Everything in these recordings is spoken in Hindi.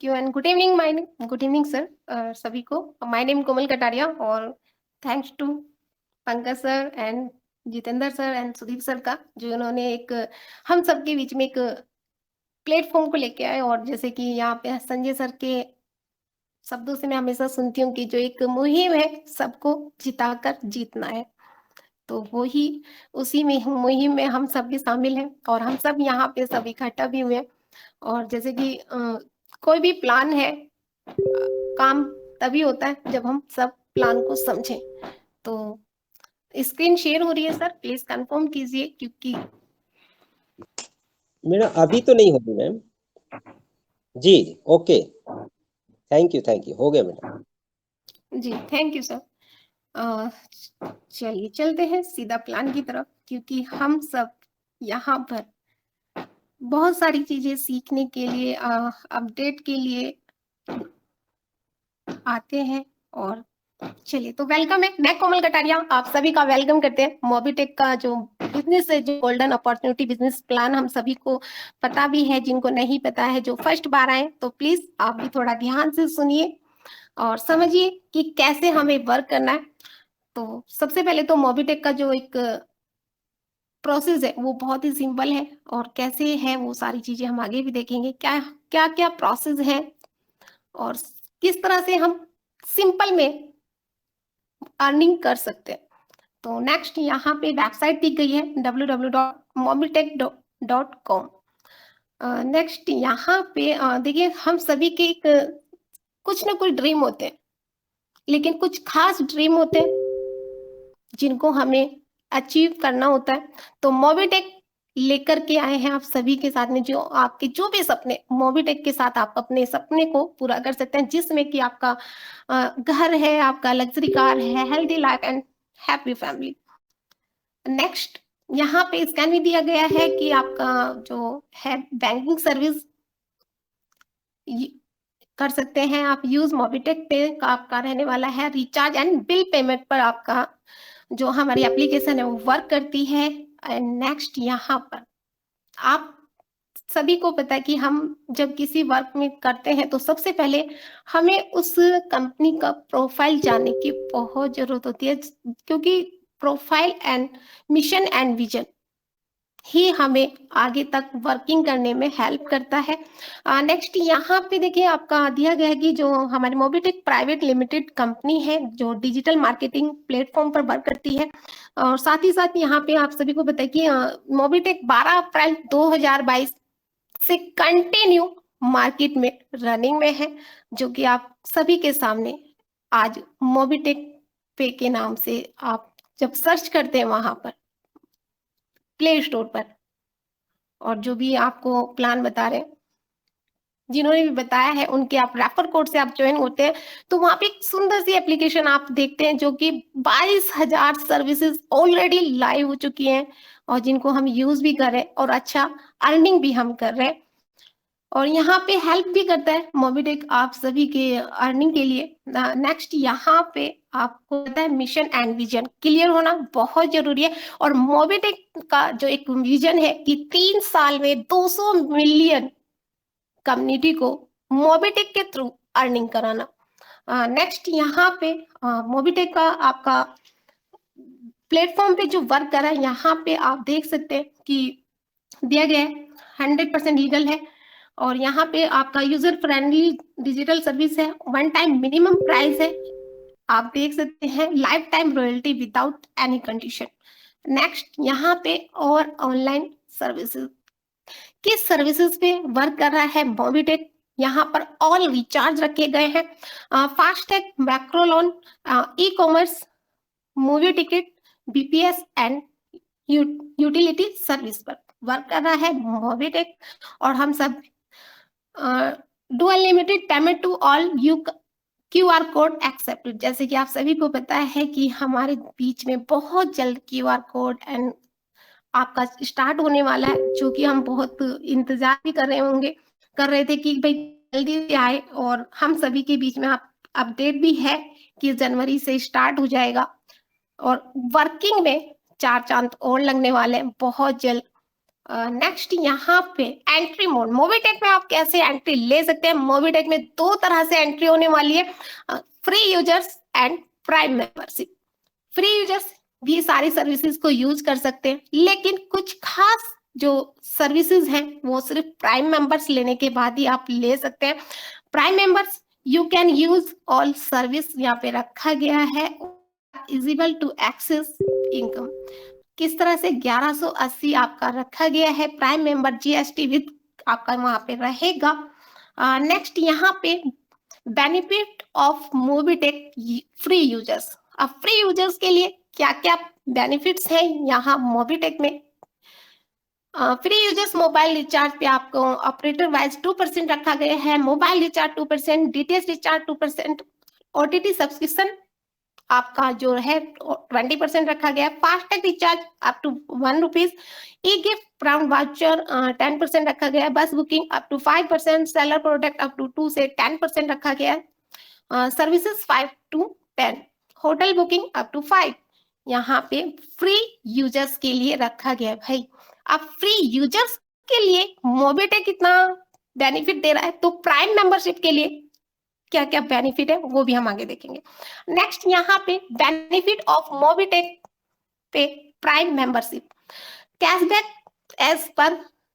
You and good evening sir सभी को। माय नेम कोमल कटारिया और thanks to Pankaj sir and Jitendra sir and Sudeep sir का जो उन्होंने एक हम सबके बीच में एक प्लेटफॉर्म को लेके आए। और जैसे कि यहाँ पे संजय सर के शब्दों से मैं हमेशा सुनती हूँ कि जो एक मुहिम है सबको जिताकर जीतना है, तो वो ही उसी में मुहिम में हम सब भी शामिल हैं और हम सब यहाँ पे सब इकट्ठा भी हुए हैं। और जैसे कि कोई भी प्लान है, काम तभी होता है जब हम सब प्लान को समझें। तो स्क्रीन शेयर हो रही है सर, प्लीज कंफर्म कीजिए क्योंकि मेरा अभी तो नहीं होगी ma'am ji. Okay, thank you हो गया madam ji. Thank you sir. चलिए चलते हैं सीधा प्लान की तरफ, क्योंकि हम सब यहाँ पर बहुत सारी चीजें सीखने के लिए अपडेट के लिए आते हैं। और चलिए तो वेलकम है, मैं कोमल कटारिया आप सभी का वेलकम करते हैं। मोबिटेक का जो बिजनेस है, जो गोल्डन अपॉर्चुनिटी बिजनेस प्लान हम सभी को पता भी है, जिनको नहीं पता है, जो फर्स्ट बार आए तो प्लीज आप भी थोड़ा ध्यान से सुनिए और समझिए कि कैसे हमें वर्क करना है। तो सबसे पहले तो मोबिटेक का जो एक प्रोसेस है वो बहुत ही सिंपल है, और कैसे है वो सारी चीजें हम आगे भी देखेंगे, क्या क्या क्या प्रोसेस है और किस तरह से हम सिंपल में अर्निंग कर सकते हैं। तो नेक्स्ट यहाँ पे वेबसाइट दी गई है www.mobitech.com। नेक्स्ट यहाँ पे देखिए, हम सभी के एक कुछ ना कुछ ड्रीम होते हैं, लेकिन कुछ खास ड्रीम होते हैं जिनको हमें अचीव करना होता है। तो मोबिटेक लेकर के आए हैं आप सभी के साथ में, जो आपके जो भी सपने, मोबिटेक के साथ आप अपने सपने को पूरा कर सकते हैं, जिसमें कि आपका घर है, आपका लग्जरी कार है, healthy life and happy family. Next यहाँ पे स्कैन भी दिया गया है कि आपका जो है बैंकिंग सर्विस कर सकते हैं आप यूज। मोबिटेक पे का आपका रहने वाला है रिचार्ज एंड बिल पेमेंट पर आपका जो हमारी एप्लीकेशन है वो वर्क करती है। एंड नेक्स्ट यहाँ पर आप सभी को पता है कि हम जब किसी वर्क में करते हैं तो सबसे पहले हमें उस कंपनी का प्रोफाइल जानने की बहुत जरूरत होती है, क्योंकि profile and mission and vision ही हमें आगे तक वर्किंग करने में हेल्प करता है। नेक्स्ट यहाँ पे देखिए आपका दिया गया है कि जो हमारी मोबिटेक प्राइवेट लिमिटेड कंपनी है जो डिजिटल मार्केटिंग प्लेटफॉर्म पर वर्क करती है। और साथ ही साथ यहाँ पे आप सभी को बताइए कि मोबिटेक 12 अप्रैल 2022 से कंटिन्यू मार्केट में रनिंग में है, जो कि आप सभी के सामने आज मोबिटेक पे के नाम से आप जब सर्च करते हैं वहां पर प्ले स्टोर पर, और जो भी आपको प्लान बता रहे हैं, जिन्होंने भी बताया है, उनके आप रेफर कोड से आप ज्वाइन होते हैं तो वहां पे एक सुंदर सी एप्लीकेशन आप देखते हैं जो कि 22,000 सर्विसेज ऑलरेडी लाइव हो चुकी हैं और जिनको हम यूज भी कर रहे हैं और अच्छा अर्निंग भी हम कर रहे हैं। और यहाँ पे हेल्प भी करता है मोबिटेक आप सभी के अर्निंग के लिए। नेक्स्ट यहाँ पे आपको पता है मिशन एंड विजन क्लियर होना बहुत जरूरी है। और मोबिटेक का जो एक विजन है कि 3 साल में 200 मिलियन कम्युनिटी को मोबिटेक के थ्रू अर्निंग कराना। नेक्स्ट यहाँ पे मोबिटेक का आपका प्लेटफॉर्म पे जो वर्क कर रहा है, यहाँ पे आप देख सकते हैं कि दिया गया है 100% लीगल है। और यहाँ पे आपका यूजर फ्रेंडली डिजिटल सर्विस है, वन टाइम मिनिमम प्राइस है, आप देख सकते हैं life time royalty without any condition. Next यहाँ पे और ऑनलाइन सर्विसेज, किस सर्विसेज पे वर्क कर रहा है मोबिटेक, यहाँ पर ऑल रिचार्ज रखे गए हैं, FASTag, macro loan, e commerce, movie ticket, BPS and utility service पर वर्क कर रहा है मोबिटेक। और हम सब do unlimited payment to all you QR code accepted, जैसे कि आप सभी को पता है कि हमारे बीच में बहुत जल्द क्यूआर कोड एंड आपका स्टार्ट होने वाला है, जो कि हम बहुत इंतजार भी कर रहे थे कि भाई जल्दी से आए। और हम सभी के बीच में आप अपडेट भी है कि जनवरी से स्टार्ट हो जाएगा और वर्किंग में 4 चांद और लगने वाले हैं बहुत जल्द। नेक्स्ट यहाँ पे एंट्री मोड, मोबिटेक में आप कैसे एंट्री ले सकते हैं। मोबिटेक में दो तरह से एंट्री होने वाली है, free users and prime membership. Free users भी सारी सर्विसेज को यूज कर सकते हैं, लेकिन कुछ खास जो सर्विसेज हैं वो सिर्फ प्राइम मेंबर्स लेने के बाद ही आप ले सकते हैं। Prime members you can use all service, यहाँ पे रखा गया है इजिबल टू एक्सेस इनकम। किस तरह से 1180 आपका रखा गया है, प्राइम मेंबर जीएसटी विद आपका वहां पे रहेगा। नेक्स्ट यहाँ पे benefit of Mobitech free users. अब फ्री यूजर्स के लिए क्या क्या बेनिफिट्स हैं यहाँ मोबिटेक में। फ्री यूजर्स मोबाइल रिचार्ज पे आपको ऑपरेटर वाइज 2% रखा गया है, mobile recharge 2%, DTH recharge 2%, OTT subscription आपका जो है 20% रखा गया है, FASTag recharge up to 1 rupees, e gift brown voucher 10% रखा गया है, bus booking up to 5%, seller product up to 2 से 10% रखा गया है, services 5 to 10, hotel booking up to 5। यहाँ पे फ्री यूजर्स के लिए रखा गया है भाई। अब फ्री यूजर्स के लिए मोबिटेक कितना बेनिफिट दे रहा है, तो प्राइम मेंबरशिप के लिए क्या क्या बेनिफिट है वो भी हम आगे देखेंगे। नेक्स्ट यहाँ पे बेनिफिट ऑफ मोबिटेक पे prime membership, cashback as per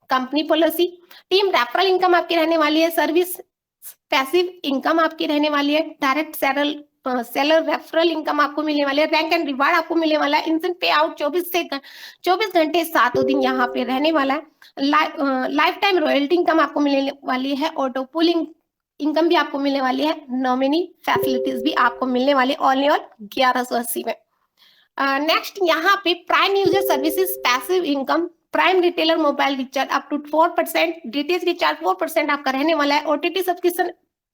company policy, team referral income आपकी रहने वाली है, सर्विस पैसिव इनकम आपकी रहने वाली है, डायरेक्ट सेलर रेफरल इनकम आपको मिलने वाली है, रैंक एंड रिवार्ड आपको मिलने वाला है, इंस्टेंट पे आउट 24 घंटे 7 दिन यहाँ पे रहने वाला है, लाइफ टाइम रॉयल्टी इनकम आपको मिलने वाली है, ऑटो पुलिंग इनकम भी आपको मिलने वाली है, नॉमिनी फैसिलिटीज भी आपको मिलने वाली ऑल इन ऑल 1180 में। नेक्स्ट यहाँ पे prime user services passive income, prime retailer mobile recharge up to 4%, DTH recharge 4% आपका रहने वाला है, OTT subscription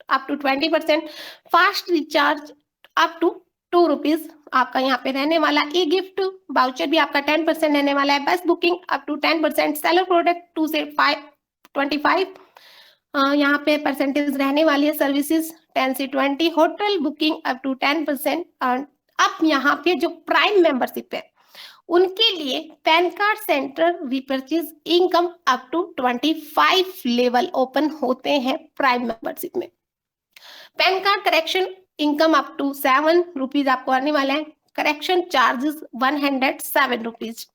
up to 20%, fast recharge up to 2 rupees आपका यहाँ पे रहने वाला, ई गिफ्ट वाउचर भी आपका 10% रहने वाला है, bus booking up to 10%, seller product 2 से 25 यहाँ पे परसेंटेज रहने वाली है, सर्विसेज 10 से 20, होटल बुकिंग अप टू 10%। अब यहाँ पे जो प्राइम मेंबरशिप है उनके लिए PAN card center repurchase income up to 25 level open होते हैं प्राइम मेंबरशिप में। PAN card correction income up to 7 rupees आपको आने वाला है, correction charges 107 rupees.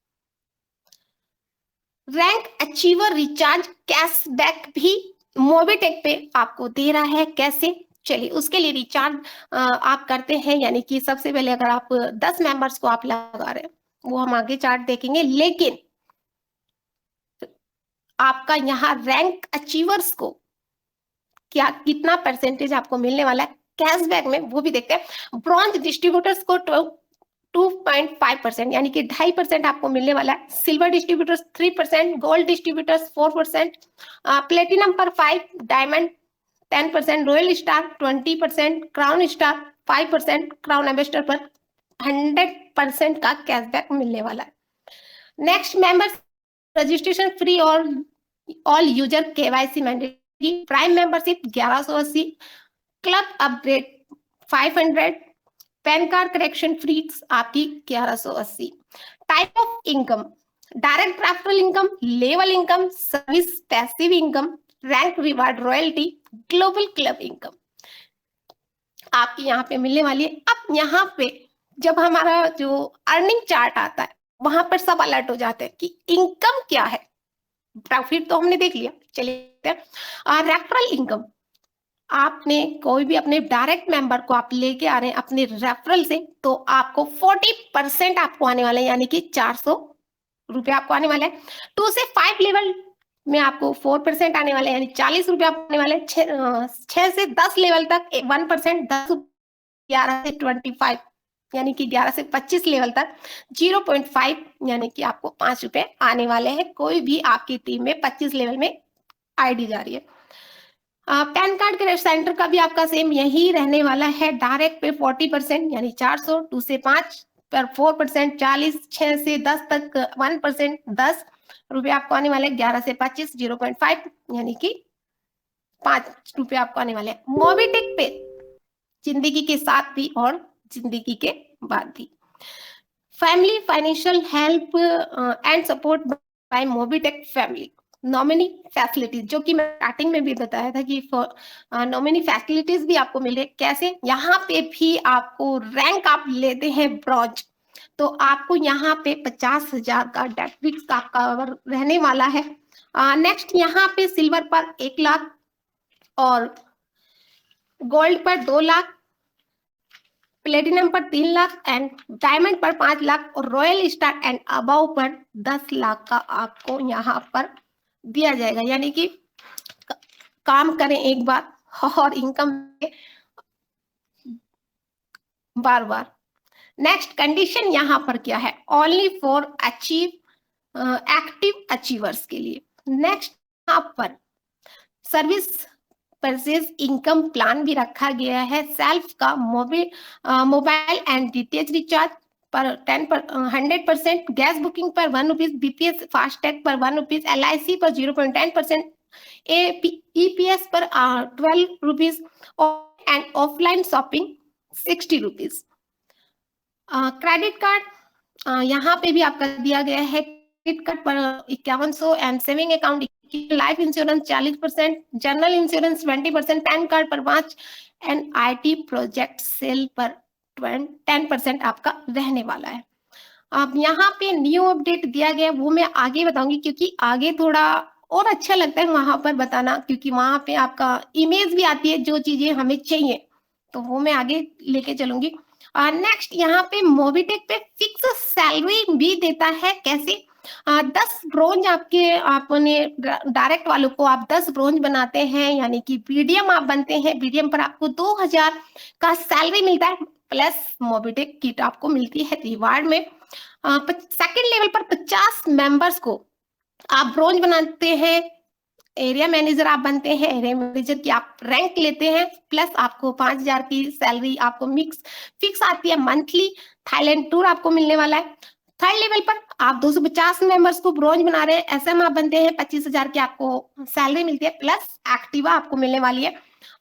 Rank achiever recharge cashback भी मोबिटेक पे आपको दे रहा है, कैसे चलिए उसके लिए रिचार्ज आप करते हैं, यानी कि सबसे पहले अगर आप 10 मेंबर्स को आप लगा रहे हैं वो हम आगे चार्ट देखेंगे, लेकिन आपका यहाँ रैंक अचीवर्स को क्या कितना परसेंटेज आपको मिलने वाला है कैशबैक में वो भी देखते हैं। ब्रॉन्ज डिस्ट्रीब्यूटर्स को 2.5% यानी कि 2.5% आपको मिलने वाला है, silver distributors 3%, gold distributors 4%, platinum पर 5, diamond 10%, royal star 20%, crown star 5%, crown ambassador पर 100% का कैशबैक मिलने वाला है। नेक्स्ट मेंबर्स रजिस्ट्रेशन फ्री और all user KYC mandatory, prime membership 1180, club upgrade 500, pan card correction free आपकी 1180। Type of income direct referral income, level income, service passive income, rank reward royalty, global club income आपकी यहाँ पे मिलने वाली है। अब यहाँ पे जब हमारा जो अर्निंग चार्ट आता है वहां पर सब अलर्ट हो जाते हैं कि इनकम क्या है। प्रॉफिट तो हमने देख लिया, चलिए रेफरल इनकम, आपने कोई भी अपने डायरेक्ट मेंबर को आप लेके आ रहे हैं अपने रेफरल से, तो आपको 40% आपको आने वाला है, यानी कि 400 रुपये आपको आने वाला है। 2 से 5 लेवल में आपको 4% आने वाला है, यानी 40 रुपये आने वाले हैं। 6 से 10 लेवल तक 1%, 10, 11 से 25 यानी कि 11 से 25 लेवल तक 0.5 यानी कि आपको 5 रुपए आने वाले हैं। कोई भी आपकी टीम में 25 लेवल में आईडी जा रही है। पैन कार्ड के सेंटर का भी आपका सेम यही रहने वाला है। डायरेक्ट पे 40% यानी 400, 2 से 5 पर 4%, 40, 6 से 10 तक 1%, 10 रुपए आपको आने वाले, 11 से 25 0.5 यानी कि 5 रुपए आपको आने वाले। मोबिटेक पे जिंदगी के साथ भी और जिंदगी के बाद भी family financial help and support by Mobitech family. Nominee facilities, जो कि मैं स्टार्टिंग में भी बताया था कि नॉमिनी फैसिलिटीज भी आपको मिल रही है। कैसे? यहाँ पे भी आपको रैंक आप लेते हैं ब्रॉन्ज, तो आपको यहाँ पे 50,000 का डेबिट का कवर रहने वाला है। नेक्स्ट यहाँ पे सिल्वर पर 1 लाख और गोल्ड पर 2 लाख, प्लेटिनम पर 3 लाख एंड डायमंड पर 5 लाख और रॉयल स्टार एंड अबव पर 10 लाख का आपको यहाँ पर दिया जाएगा। यानी कि काम करें एक बार और इनकम बार बार। नेक्स्ट कंडीशन यहाँ पर क्या है? ओनली फॉर एक्टिव अचीवर्स के लिए। नेक्स्ट यहाँ पर सर्विस परचेज इनकम प्लान भी रखा गया है। सेल्फ का मोबाइल एंड डीटीएच रिचार्ज पर 100%, गैस बुकिंग पर 1 रुपीज, बीपीएस फास्टैग पर 1 रुपीज, LIC पर 0.10%, EPS पर 12 rupees and offline shopping 60 rupees. Credit card यहाँ पे भी आपका दिया गया है। क्रेडिट कार्ड पर 5100 and saving account, life insurance 40%, general insurance 20%, pan card पर 5 एंड IT प्रोजेक्ट सेल पर 10% आपका रहने वाला है। अब यहाँ पे न्यू अपडेट दिया गया, वो मैं आगे बताऊंगी, क्योंकि आगे थोड़ा और अच्छा लगता है वहां पर बताना, क्योंकि वहां पे आपका इमेज भी आती है जो चीजें हमें चाहिए, तो वो मैं आगे लेके चलूंगी। नेक्स्ट यहाँ पे मोबिटेक पे फिक्स सैलरी भी देता है। कैसे? 10 ब्रोंज आपने डायरेक्ट वालों को आप 10 ब्रोंज बनाते हैं, यानी कि BDM आप बनते हैं, BDM पर आपको 2000 का सैलरी मिलता है, प्लस मोबिटेक किट आपको मिलती है रिवार्ड में। सेकेंड लेवल पर 50 मेंबर्स को आप ब्रोंज बनाते हैं, एरिया मैनेजर आप बनते हैं, एरिया मैनेजर की आप रैंक लेते हैं, प्लस आपको 5000 की सैलरी आपको फिक्स आती है मंथली। थाईलैंड टूर आपको मिलने वाला है। थर्ड लेवल पर आप 250 मेंबर्स को ब्रोंज बना रहे हैं, SM आप बनते हैं, 25,000 की आपको सैलरी मिलती है, प्लस एक्टिवा आपको मिलने वाली है।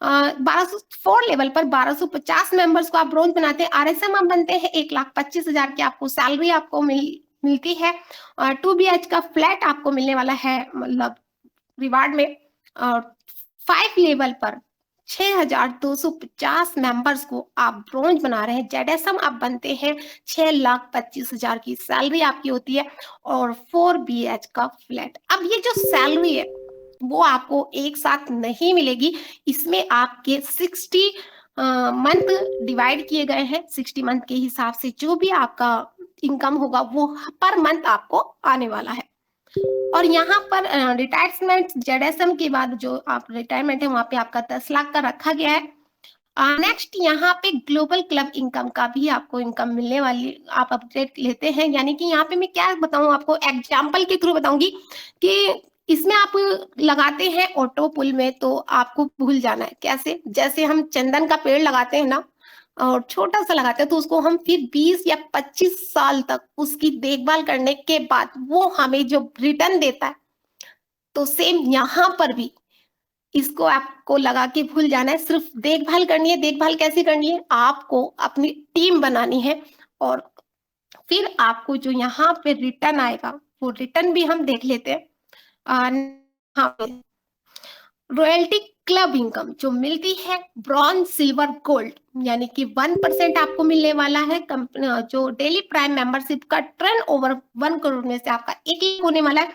4 लेवल पर 1250 मेंबर्स को आप ब्रोंज बनाते हैं, RSM आप बनते हैं, 1,25,000 की आपको सैलरी आपको मिलती है। 2 BH का फ्लैट आपको मिलने वाला है, मतलब रिवार्ड में। और 5 लेवल पर 6,250 मेंबर्स को आप ब्रोंज बना रहे हैं, JSM आप बनते हैं, 6,25,000 की सैलरी आपकी होती है और 4 BH का फ्लैट। अब ये जो सैलरी है वो आपको एक साथ नहीं मिलेगी, इसमें आपके 60 मंथ डिवाइड किए गए हैं। 60 मंथ के हिसाब से जो भी आपका इनकम होगा वो पर मंथ आपको आने वाला है। और यहाँ पर रिटायरमेंट JSM के बाद जो आप रिटायरमेंट है वहां पे आपका 10 लाख का रखा गया है। नेक्स्ट यहाँ पे ग्लोबल क्लब इनकम का भी आपको इनकम मिलने वाली, आप अपडेट लेते हैं। यानी कि यहाँ पे मैं क्या बताऊं आपको, एग्जाम्पल के थ्रू बताऊंगी कि इसमें आप लगाते हैं ऑटो पुल में तो आपको भूल जाना है। कैसे? जैसे हम चंदन का पेड़ लगाते हैं ना, और छोटा सा लगाते हैं, तो उसको हम फिर 20 या 25 साल तक उसकी देखभाल करने के बाद वो हमें जो रिटर्न देता है, तो सेम यहाँ पर भी इसको आपको लगा के भूल जाना है। सिर्फ देखभाल करनी है। देखभाल कैसे करनी है? आपको अपनी टीम बनानी है और फिर आपको जो यहाँ पे रिटर्न आएगा वो रिटर्न भी हम देख लेते हैं। रॉयल्टी क्लब इनकम जो मिलती है ब्रॉन्ज, सिल्वर, गोल्ड, यानी कि 1% आपको मिलने वाला है। कंपनी जो डेली प्राइम मेंबरशिप का टर्न ओवर 1 करोड़ में से आपका 1 लाख होने वाला है।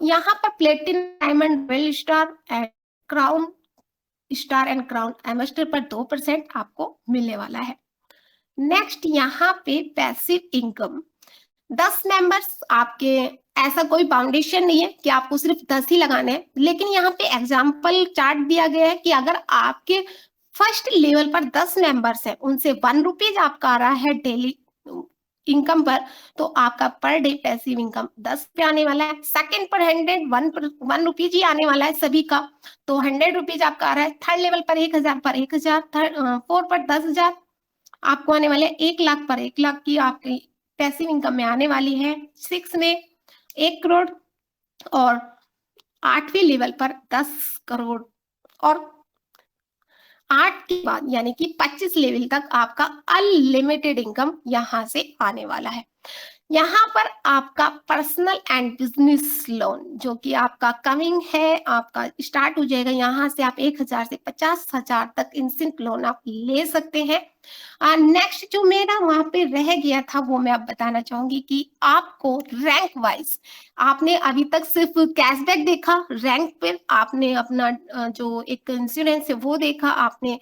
यहाँ पर platinum, diamond, royal star and crown star and crown ambassador पर 2% आपको मिलने वाला है। नेक्स्ट यहाँ पे पैसिव इनकम, 10 मेंबर्स आपके, ऐसा कोई बाउंडेशन नहीं है कि आपको सिर्फ 10 ही लगाने हैं, लेकिन यहाँ पे एग्जाम्पल चार्ट दिया गया है कि अगर आपके फर्स्ट लेवल पर 10 मेंबर्स है, उनसे 1 रुपीज आपका आ रहा है डेली इनकम पर, तो आपका पर डे पैसिव इनकम 10 पे आने वाला है। सेकंड पर 1 रुपीज ही आने वाला है सभी का, तो 100 रुपीज आपका आ रहा है। थर्ड लेवल पर 1,000 पर 1,000, 4 पर 10,000 आपको आने वाले, 1 लाख पर 1 लाख की आपकी पैसिव इनकम में आने वाली है। 6 में 1 करोड़ और 8वें लेवल पर 10 करोड़ और 8 के बाद यानी कि 25 लेवल तक आपका अनलिमिटेड इनकम यहां से आने वाला है। यहाँ पर आपका पर्सनल एंड बिजनेस लोन जो कि आपका कमिंग है, आपका स्टार्ट हो जाएगा। यहाँ से आप 1,000 से 50,000 तक इंस्टेंट लोन आप ले सकते हैं। नेक्स्ट जो मेरा वहां पे रह गया था वो मैं अब बताना चाहूंगी कि आपको रैंक वाइज, आपने अभी तक सिर्फ कैशबैक देखा, रैंक पे आपने अपना जो एक इंश्योरेंस है वो देखा, आपने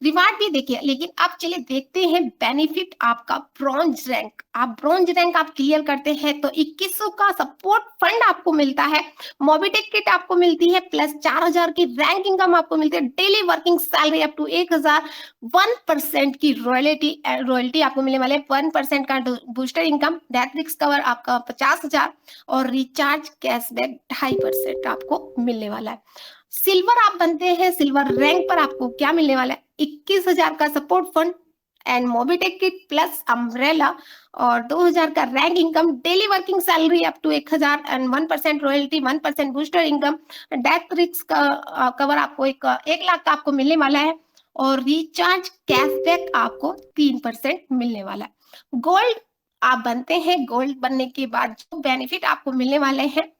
रिवार्ड भी देखिए, लेकिन अब चलिए देखते हैं बेनिफिट आपका ब्रॉन्ज रैंक। आप ब्रॉन्ज रैंक आप क्लियर करते हैं तो 2100 का सपोर्ट फंड आपको मिलता है, मोबिटेक किट आपको मिलती है, प्लस 4000 की रैंक इनकम आपको मिलती है, daily working salary up to 1000, 1% की रॉयल्टी आपको मिलने वाले, 1% का booster income, death risk cover आपका 50,000 और रिचार्ज कैशबैक 2.5% आपको मिलने वाला है। सिल्वर आप बनते हैं, सिल्वर रैंक पर आपको क्या मिलने वाला है, 21,000 का support fund and Mobitech kit plus umbrella और 2,000 का rank income, daily working salary up to 1,000 and 1% royalty, 1% booster income, death risk का कवर आपको 1 लाख का आपको मिलने वाला है और रिचार्ज कैशबैक आपको 3% मिलने वाला है। गोल्ड आप बनते हैं, गोल्ड बनने के बाद जो बेनिफिट आपको मिलने वाले हैं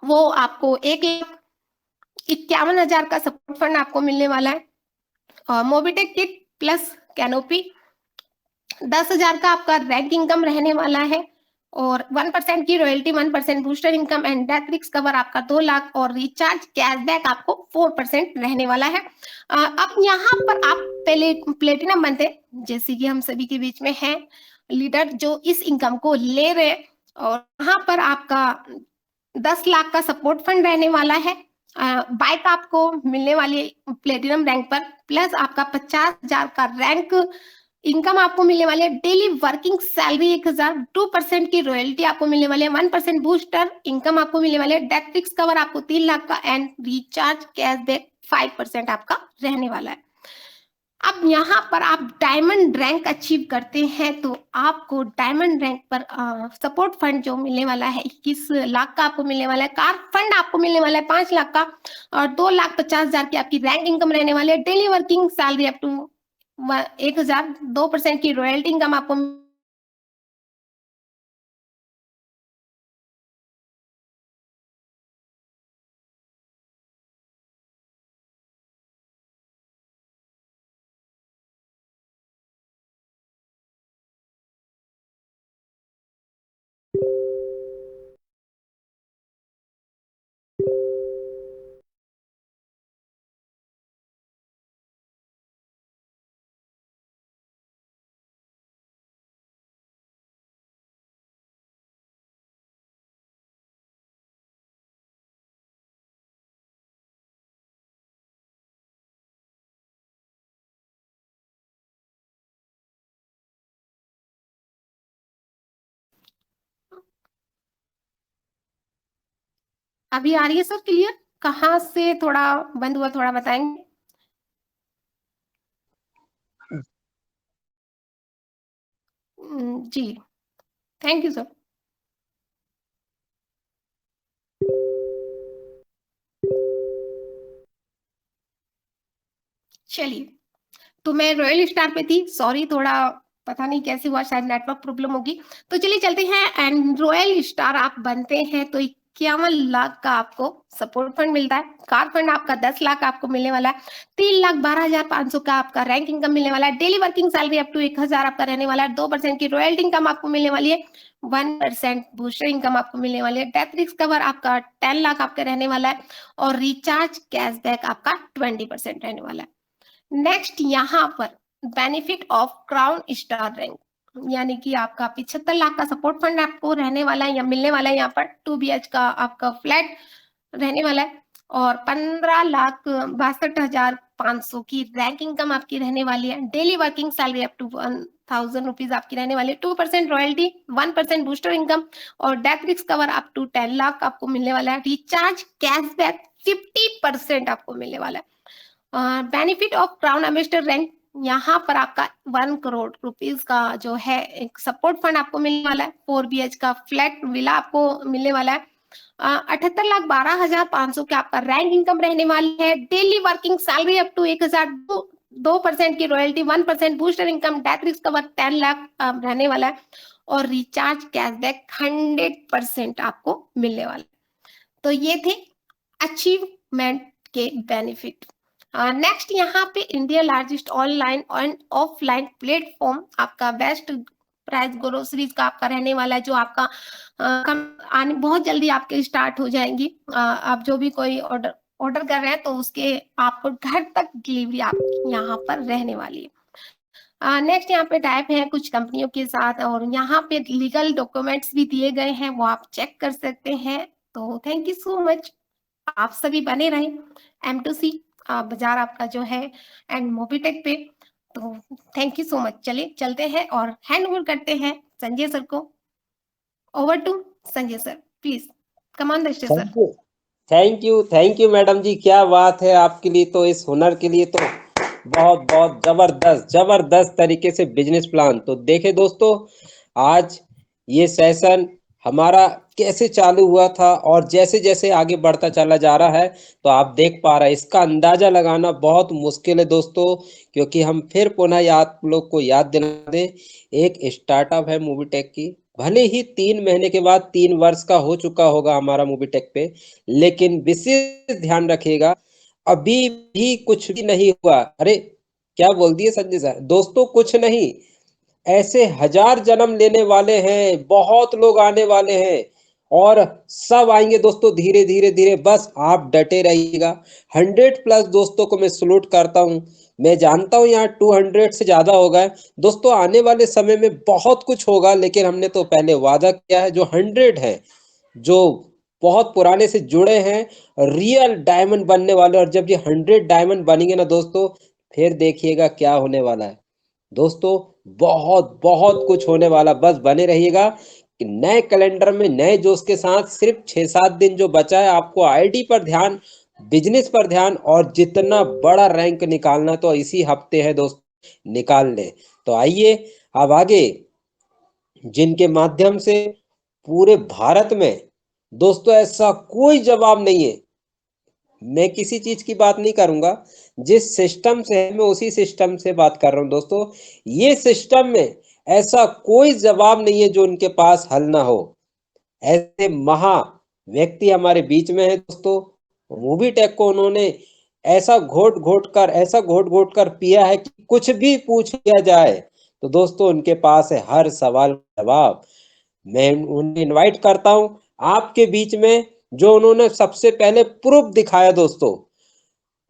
वो आपको 1,51,000 का सपोर्ट फंड आपको मिलने वाला है और मोबिटेक किट प्लस कैनोपी, 10,000 का आपका रैंक इनकम रहने वाला है और 1% की royalty, 1% booster income and death risk cover आपका 2 लाख और रिचार्ज कैशबैक आपको 4% रहने वाला है। अब यहाँ पर आप पहले प्लेटिनम बनते, जैसे कि हम सभी के बीच में है लीडर जो इस इनकम को ले रहे हैं और यहाँ पर आपका 10 लाख का सपोर्ट फंड रहने वाला है, बाइक आपको मिलने वाली है प्लेटिनम रैंक पर, प्लस आपका 50,000 का रैंक इनकम आपको मिलने वाली है, डेली वर्किंग सैलरी 1,000, 2% की रॉयल्टी आपको मिलने वाली है, 1% बूस्टर इनकम आपको मिलने वाले है, डेथ रिस्क कवर आपको 3 लाख का एंड रिचार्ज कैशबैक 5% आपका रहने वाला है। अब यहाँ पर आप डायमंड रैंक अचीव करते हैं तो आपको डायमंड रैंक पर सपोर्ट फंड जो मिलने वाला है 21 लाख का आपको मिलने वाला है, कार फंड आपको मिलने वाला है 5 लाख का और 2,50,000 की आपकी रैंक इनकम रहने वाली है, daily working salary up to 1,000, 2% की रॉयल्टी इनकम आपको अभी आ रही है सर क्लियर? कहाँ से थोड़ा बंद हुआ थोड़ा बताएंगे? जी थैंक यू सर। चलिए, तो मैं रॉयल स्टार पे थी, सॉरी थोड़ा पता नहीं कैसे हुआ, शायद नेटवर्क प्रॉब्लम होगी। तो चलिए चलते हैं एंड रॉयल स्टार आप बनते हैं तो 51 लाख का आपको सपोर्ट फंड मिलता है, कार फंड आपका 10 लाख आपको मिलने वाला है, 3,12,500 का आपका रैंक इनकम मिलने वाला है, daily working salary up to 1,000 आपका रहने वाला है, 2% की रॉयल्टी इनकम आपको मिलने वाली है, 1% बूस्टर इनकम आपको मिलने वाली है, डेथ रिस्क कवर आपका 10 लाख आपका रहने वाला है और रिचार्ज कैशबैक आपका 20% रहने वाला है। नेक्स्ट यहाँ पर benefit of crown star rank, यानी कि आपका 75 लाख का सपोर्ट फंड आपको रहने वाला है या मिलने वाला है, यहाँ पर 2 BH का आपका फ्लैट रहने वाला है और 15,62,500 की रैंक इनकम आपकी रहने वाली है, daily working salary up to 1,000 rupees आपकी रहने वाली है, 2% रॉयल्टी, 1% बूस्टर इनकम और death risk cover up to 10 lakh आपको मिलने वाला है, रिचार्ज कैशबैक 50% आपको मिलने वाला है। Benefit of crown ambassador rank, यहाँ पर आपका 1 करोड़ रुपीज का जो है एक सपोर्ट फंड आपको मिलने वाला है, 4 BH का फ्लैट विला आपको मिलने वाला है, 78,12,500 का आपका रैंक इनकम रहने वाली है, daily working salary up to 1,000, 2% की royalty, 1% booster income, death risk cover 10 lakh रहने वाला है और रिचार्ज कैशबैक 100% आपको मिलने वाला है। तो ये थे अचीवमेंट के बेनिफिट। नेक्स्ट यहाँ पे India largest online and offline platform आपका बेस्ट प्राइस ग्रोसरीज का आपका रहने वाला है, जो आपका आने बहुत जल्दी आपके स्टार्ट हो जाएंगी। आप जो भी कोई ऑर्डर कर रहे हैं तो उसके आपको घर तक डिलीवरी आप यहाँ पर रहने वाली है। नेक्स्ट यहाँ पे टाइप है कुछ कंपनियों के साथ, और यहाँ पे लीगल डॉक्यूमेंट्स भी दिए गए हैं, वो आप चेक कर सकते हैं। तो थैंक यू सो मच, आप सभी बने रहें M2C बाजार आपका जो है एंड मोबीटेक पे। तो थैंक यू सो मच। चलिए चलते हैं और हैंड ओवर करते हैं संजय सर को। Over to Sanjay sir, please come on the stage sir. Thank you madam ji, क्या बात है। आपके लिए तो, इस हुनर के लिए तो बहुत बहुत जबरदस्त तरीके से बिजनेस प्लान। तो देखे दोस्तों, आज ये सेशन हमारा कैसे चालू हुआ था और जैसे जैसे आगे बढ़ता चला जा रहा है, तो आप देख पा रहे हैं, इसका अंदाजा लगाना बहुत मुश्किल है दोस्तों, क्योंकि हम फिर पुनः आप लोग को याद दिला दें, एक स्टार्टअप है मोबीटेक की। भले ही 3 महीने के बाद 3 वर्ष का हो चुका होगा हमारा मोबीटेक पे, लेकिन विशेष ध्यान रखिएगा, अभी भी कुछ भी नहीं हुआ। अरे क्या बोल दिए संजय सर? दोस्तों कुछ नहीं, ऐसे 1000 जन्म लेने वाले हैं, बहुत लोग आने वाले हैं और सब आएंगे दोस्तों, धीरे धीरे धीरे। बस आप डटे रहिएगा। 100+ दोस्तों को मैं सलूट करता हूं। मैं जानता हूं यहाँ 200 से ज्यादा होगा दोस्तों। आने वाले समय में बहुत कुछ होगा, लेकिन हमने तो पहले वादा किया है। जो 100 है, जो बहुत पुराने से जुड़े हैं, रियल डायमंड बनने वाले। और जब ये 100 डायमंड बनेंगे ना दोस्तों, फिर देखिएगा क्या होने वाला है दोस्तों। बहुत बहुत कुछ होने वाला। बस बने रहिएगा कि नए कैलेंडर में नए जोश के साथ सिर्फ 6-7 दिन जो बचा है, आपको आईडी पर ध्यान, बिजनेस पर ध्यान, और जितना बड़ा रैंक निकालना तो इसी हफ्ते है दोस्त, निकाल ले। तो आइए अब आगे, जिनके माध्यम से पूरे भारत में दोस्तों ऐसा कोई जवाब नहीं है। मैं किसी चीज की बात नहीं करूंगा, जिस सिस्टम से है मैं उसी सिस्टम से बात कर रहा हूं दोस्तों। ये सिस्टम में ऐसा कोई जवाब नहीं है जो उनके पास हल ना हो। ऐसे महा व्यक्ति हमारे बीच में है दोस्तों। मोबीटेक को उन्होंने ऐसा घोट घोट कर पिया है कि कुछ भी पूछ लिया जाए तो दोस्तों उनके पास है हर सवाल का जवाब। मैं उन्हें इनवाइट करता हूं आपके बीच में, जो उन्होंने सबसे पहले प्रूफ दिखाया दोस्तों।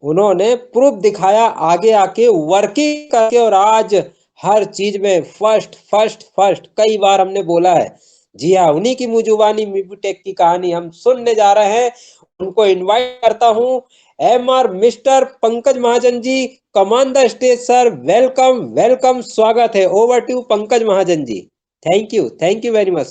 उन्होंने प्रूफ दिखाया आगे आके वर्किंग करके, और आज हर चीज में फर्स्ट फर्स्ट फर्स्ट कई बार हमने बोला है। जी हाँ, उन्हीं की मुजुबानी मोबीटेक की कहानी हम सुनने जा रहे हैं। उनको इनवाइट करता हूं, MR mister Pankaj Mahajan ji, come on the stage sir. Welcome welcome, स्वागत है। Over to Pankaj Mahajan ji. Thank you very much.